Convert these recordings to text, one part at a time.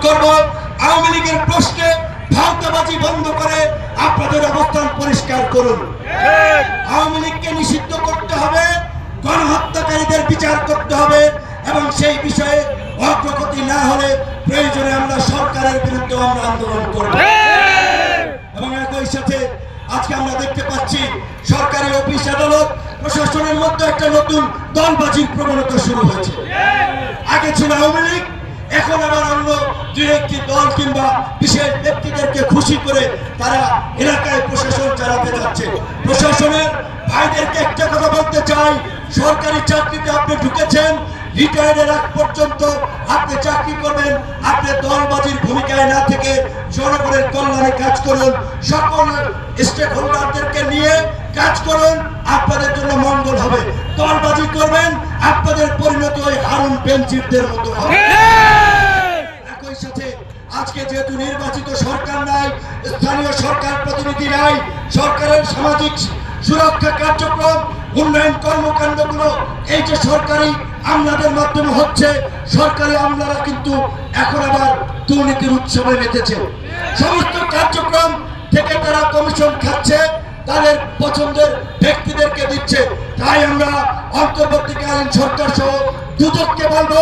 করব, আওয়ামী লীগের প্রশ্নে ভাওতাবাজি বন্ধ করে আপনাদের অবস্থান পরিষ্কার করুন। আওয়ামী লীগকে নিষিদ্ধ করতে হবে, গণহত্যাকারীদের বিচার করতে হবে এবং সেই বিষয়ে অগ্রগতি না হলে প্রয়োজনে আমরা সরকারের বিরুদ্ধে আমরা আন্দোলন করব। এবং একই সাথে আজকে আমরা দেখতে পাচ্ছি সরকারি অফিস আদালত প্রশাসনের মধ্যে একটা নতুন দলবাজির প্রবণতা শুরু হয়েছে। আগে ছিল আওয়ামী লীগ, এখন আবার অন্য দুই একটি দল কিংবা বিশেষ ব্যক্তিদেরকে খুশি করে তারা এলাকায় প্রশাসন চালাতে যাচ্ছে। প্রশাসনের ভাইদেরকে একটা কথা বলতে চাই, সরকারি চাকরিতে আপনি ঢুকেছেন, রিটায়ার্ডের আগ পর্যন্ত আপনি চাকরি করবেন, আপনি দলবাজির ভূমিকায় না থেকে জনগণের কল্যাণে কাজ করুন, সকল স্টেক হোল্ডারদেরকে নিয়ে কাজ করুন, আপনাদের জন্য মঙ্গল হবে। দলবাজি করবেন, আপনাদের পরিণতি ওই হারুন বেনজিরদের মতো হবে। একই সাথে আজকে যেহেতু নির্বাচিত সরকার নাই, স্থানীয় সরকার প্রতিনিধি নাই, সরকারের সামাজিক সুরক্ষা কার্যক্রম, উন্নয়ন কর্মকাণ্ডগুলো এই যে সরকারি আমলাদের মাধ্যমে হচ্ছে, সরকারি আমলারা কিন্তু এখন আবার দুর্নীতির উৎসবে মেতেছে। সমস্ত কার্যক্রম থেকে তারা কমিশন খাচ্ছে, তাদের পছন্দের ব্যক্তিদেরকে দিচ্ছে। তাই আমরা অন্তর্বর্তীকালীন সরকার সহ দুদককে বলবো,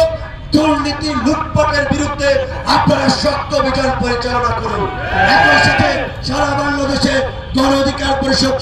দুর্নীতি লুটপাটের বিরুদ্ধে আপনারা শক্ত অভিযান পরিচালনা করুন। একই সাথে সারা বাংলাদেশে গণ অধিকার পরিষদ